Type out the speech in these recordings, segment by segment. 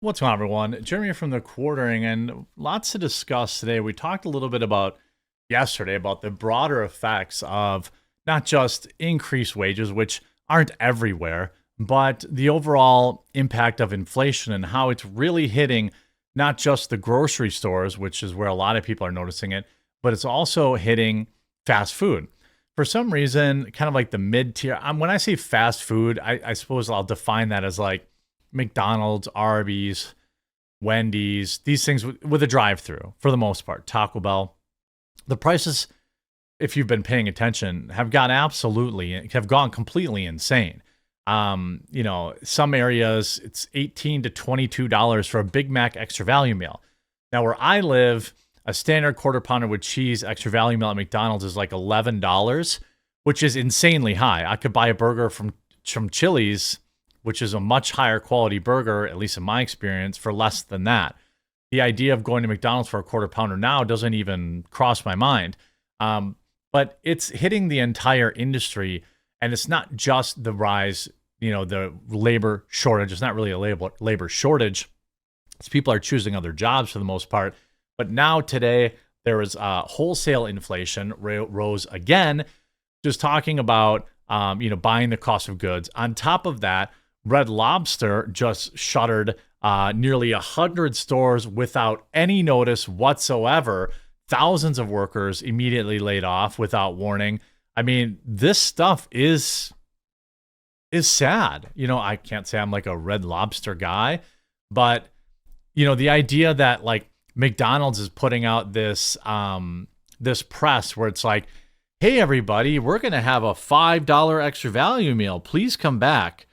What's going on, everyone? Jeremy from the Quartering, and lots to discuss today. We talked a little bit about yesterday about the broader effects of not just increased wages, which aren't everywhere, but the overall impact of inflation and how it's really hitting not just the grocery stores, which is where a lot of people are noticing it, but it's also hitting fast food. For some reason, kind of like the mid tier, when I say fast food, I suppose I'll define that as like McDonald's, Arby's, Wendy's, these things with a drive through for the most part, Taco Bell. The prices, if you've been paying attention, have gone completely insane. Some areas it's $18 to $22 for a Big Mac extra value meal. Now, where I live, a standard quarter pounder with cheese extra value meal at McDonald's is like $11, which is insanely high. I could buy a burger from Chili's, which is a much higher quality burger, at least in my experience, for less than that. The idea of going to McDonald's for a quarter pounder now doesn't even cross my mind. But it's hitting the entire industry, and it's not just the rise, the labor shortage. It's not really a labor shortage. It's people are choosing other jobs for the most part. But now today, there is wholesale inflation rose again, just talking about, buying the cost of goods. On top of that, Red Lobster just shuttered nearly 100 stores without any notice whatsoever. Thousands of workers immediately laid off without warning. I mean, this stuff is sad. I can't say I'm like a Red Lobster guy, but the idea that like McDonald's is putting out this press where it's like, hey everybody, we're gonna have a $5 extra value meal. Please come back.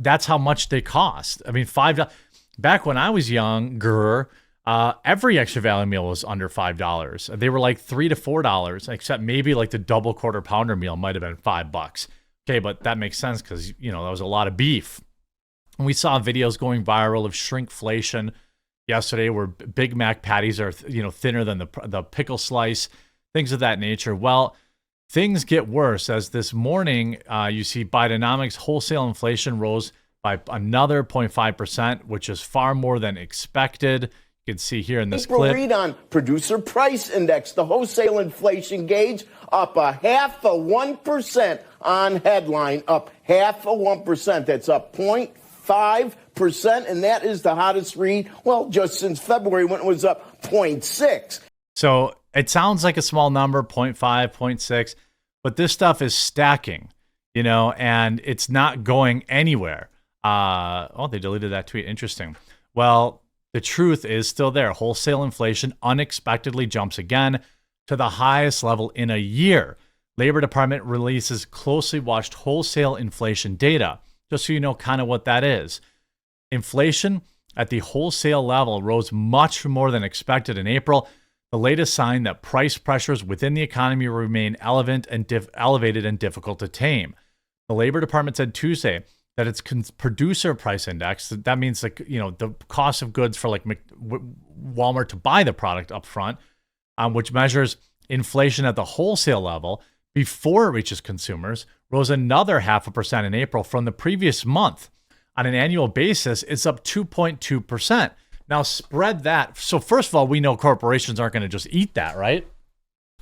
That's how much they cost. I mean, $5. Back when I was younger, every extra value meal was under $5. They were like $3 to $4, except maybe like the double quarter pounder meal might have been $5. Okay, but that makes sense because that was a lot of beef. And we saw videos going viral of shrinkflation yesterday, where Big Mac patties are thinner than the pickle slice, things of that nature. Well, things get worse as this morning you see Bidenomics wholesale inflation rose by another 0.5%, which is far more than expected. You can see here in this clip. Read on producer price index, the wholesale inflation gauge up 0.5% on headline, up 0.5%. That's up 0.5%, and that is the hottest read, just since February when it was up 0.6. So it sounds like a small number, 0.5, 0.6, but this stuff is stacking, and it's not going anywhere. They deleted that tweet. Interesting. Well, the truth is still there. Wholesale inflation unexpectedly jumps again to the highest level in a year. Labor Department releases closely watched wholesale inflation data, just so you know kind of what that is. Inflation at the wholesale level rose much more than expected in April, the latest sign that price pressures within the economy remain elevated and difficult to tame. The Labor Department said Tuesday that its producer price index, that means the cost of goods for like Walmart to buy the product up front, which measures inflation at the wholesale level before it reaches consumers, rose another 0.5% in April from the previous month. On an annual basis, it's up 2.2%. Now spread that. So first of all, we know corporations aren't going to just eat that, right?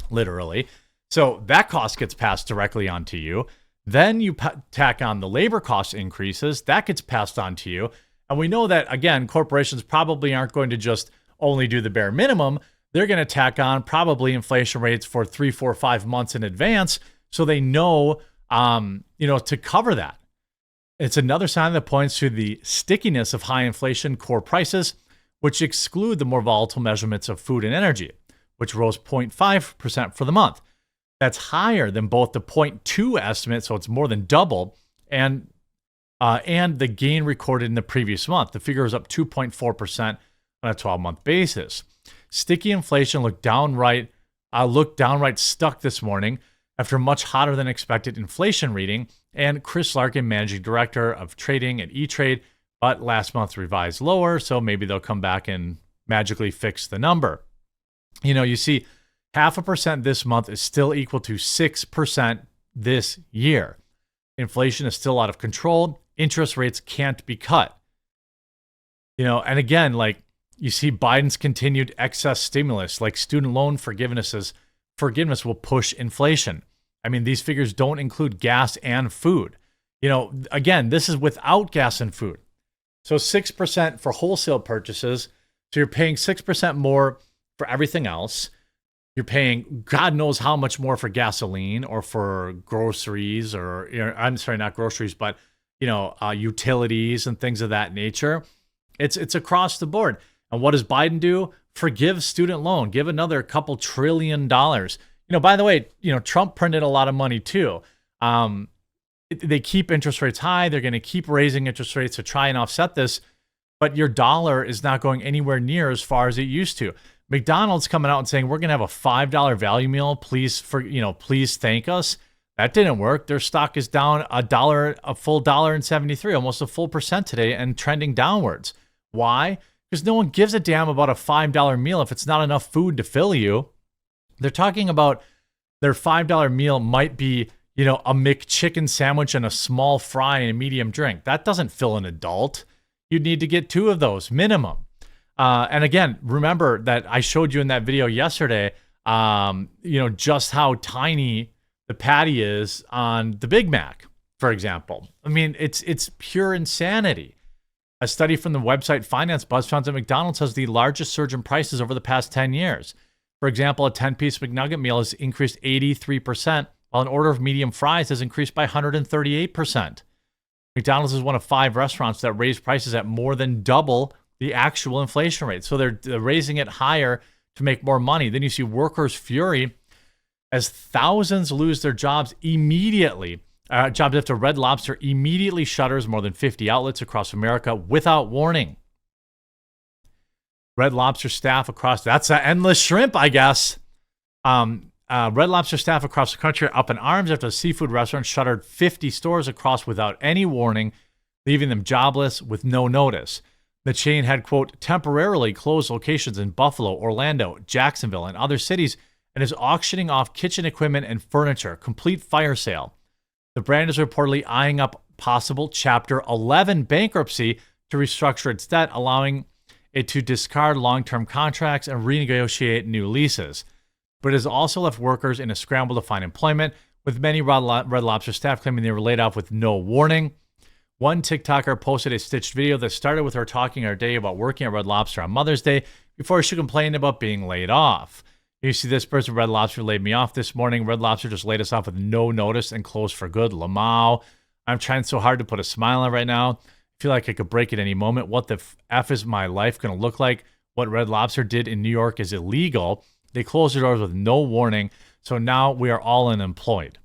Literally. So that cost gets passed directly onto you. Then you tack on the labor cost increases. That gets passed on to you. And we know that, again, corporations probably aren't going to just only do the bare minimum. They're going to tack on probably inflation rates for 3, 4, 5 months in advance. So they know, to cover that. It's another sign that points to the stickiness of high inflation core prices, which exclude the more volatile measurements of food and energy, which rose 0.5% for the month. That's higher than both the 0.2 estimate, so it's more than double, and the gain recorded in the previous month. The figure is up 2.4% on a 12-month basis. Sticky inflation looked downright stuck this morning after much hotter than expected inflation reading, and Chris Larkin, managing director of trading at E-Trade, but last month revised lower, so maybe they'll come back and magically fix the number. You see 0.5% this month is still equal to 6% this year. Inflation is still out of control, interest rates can't be cut. And again, like you see Biden's continued excess stimulus, like student loan forgiveness will push inflation. I mean, these figures don't include gas and food. Again, this is without gas and food. So 6% for wholesale purchases. So you're paying 6% more for everything else. You're paying God knows how much more for gasoline or for groceries I'm sorry, not groceries, but, utilities and things of that nature. It's across the board. And what does Biden do? Forgive student loan, give another couple $1 trillion. By the way, Trump printed a lot of money too. They keep interest rates high. They're going to keep raising interest rates to try and offset this. But your dollar is not going anywhere near as far as it used to. McDonald's coming out and saying, we're going to have a $5 value meal. Please thank us. That didn't work. Their stock is down a full $1.73, almost a full percent today and trending downwards. Why? Because no one gives a damn about a $5 meal if it's not enough food to fill you. They're talking about their $5 meal might be, a McChicken sandwich and a small fry and a medium drink. That doesn't fill an adult. You'd need to get 2 of those minimum. And again, remember that I showed you in that video yesterday, just how tiny the patty is on the Big Mac, for example. I mean, it's pure insanity. A study from the website Finance Buzz found that McDonald's has the largest surge in prices over the past 10 years. For example, a 10-piece McNugget meal has increased 83%, while an order of medium fries has increased by 138%. McDonald's is one of 5 restaurants that raise prices at more than double the actual inflation rate. So they're raising it higher to make more money. Then you see workers' fury as thousands lose their jobs immediately. Jobs after Red Lobster immediately shutters more than 50 outlets across America without warning. Red Lobster staff that's an endless shrimp, I guess. Red Lobster staff across the country are up in arms after a seafood restaurant shuttered 50 stores across without any warning, leaving them jobless with no notice. The chain had, quote, temporarily closed locations in Buffalo, Orlando, Jacksonville, and other cities, and is auctioning off kitchen equipment and furniture, complete fire sale. The brand is reportedly eyeing up possible Chapter 11 bankruptcy to restructure its debt, allowing it to discard long-term contracts and renegotiate new leases. But it has also left workers in a scramble to find employment, with many Red Lobster staff claiming they were laid off with no warning. One TikToker posted a stitched video that started with her talking her day about working at Red Lobster on Mother's Day before she complained about being laid off. You see this person, Red Lobster laid me off this morning. Red Lobster just laid us off with no notice and closed for good. Lamau. I'm trying so hard to put a smile on right now. I feel like I could break at any moment. What the F is my life going to look like? What Red Lobster did in New York is illegal. They closed their doors with no warning. So now we are all unemployed.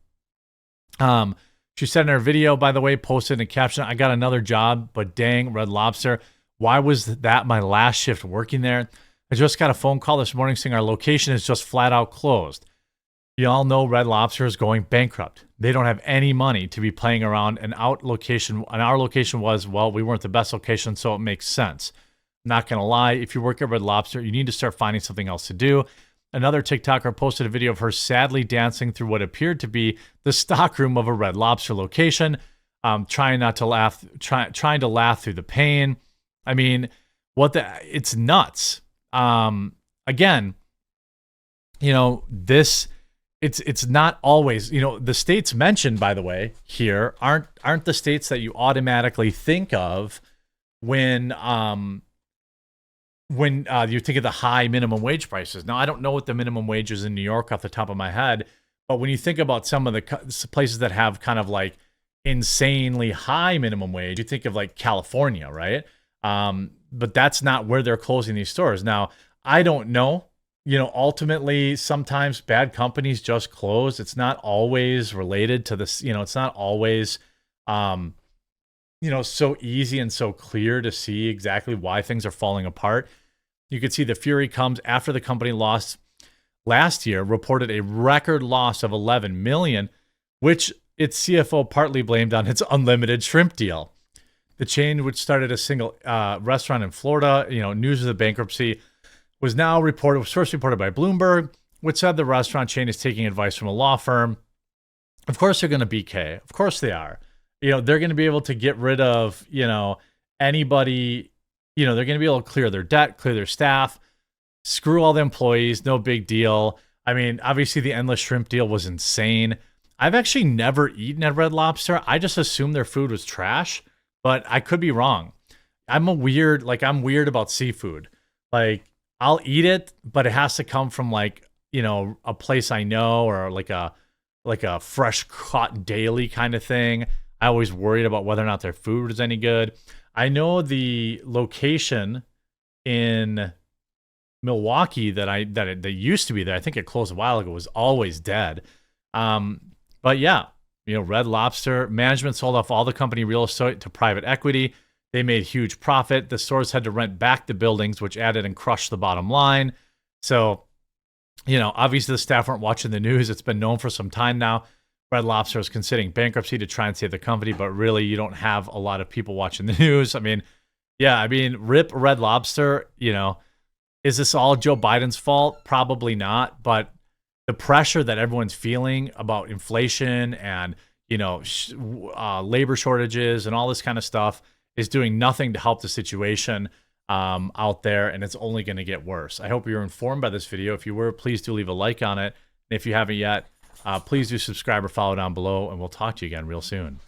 She said in her video, by the way, posted in a caption, I got another job, but dang, Red Lobster, why was that my last shift working there? I just got a phone call this morning saying our location is just flat out closed. You all know Red Lobster is going bankrupt. They don't have any money to be playing around. And our location was, well, we weren't the best location, so it makes sense. Not going to lie, if you work at Red Lobster, you need to start finding something else to do. Another TikToker posted a video of her sadly dancing through what appeared to be the stockroom of a Red Lobster location, trying to laugh through the pain. I mean, it's nuts. Again, it's not always, the states mentioned, by the way, here aren't the states that you automatically think of when you think of the high minimum wage prices. Now, I don't know what the minimum wage is in New York off the top of my head, but when you think about some of the places that have kind of like insanely high minimum wage, you think of like California, right? But that's not where they're closing these stores. Now, I don't know. Ultimately, sometimes bad companies just close. It's not always related to this. It's not always, so easy and so clear to see exactly why things are falling apart. You can see the fury comes after the company last year reported a record loss of $11 million, which its CFO partly blamed on its unlimited shrimp deal. The chain, which started a single restaurant in Florida, news of the bankruptcy was first reported by Bloomberg, which said the restaurant chain is taking advice from a law firm. Of course they're going to BK. Of course they are. they're going to be able to get rid of, anybody, they're going to be able to clear their debt, clear their staff, screw all the employees, no big deal. I mean, obviously the endless shrimp deal was insane. I've actually never eaten at Red Lobster. I just assumed their food was trash, but I could be wrong. I'm weird about seafood. Like, I'll eat it, but it has to come from like, a place I know, or like a fresh caught daily kind of thing. I always worried about whether or not their food is any good. I know the location in Milwaukee that used to be there. I think it closed a while ago. Was always dead. But yeah, Red Lobster management sold off all the company real estate to private equity. They made huge profit. The stores had to rent back the buildings, which added and crushed the bottom line. So, obviously the staff weren't watching the news. It's been known for some time now. Red Lobster is considering bankruptcy to try and save the company, but really you don't have a lot of people watching the news. I mean, rip Red Lobster, is this all Joe Biden's fault? Probably not, but the pressure that everyone's feeling about inflation and, labor shortages and all this kind of stuff is doing nothing to help the situation out there, and it's only going to get worse. I hope you were informed by this video. If you were, please do leave a like on it. And if you haven't yet, please do subscribe or follow down below, and we'll talk to you again real soon.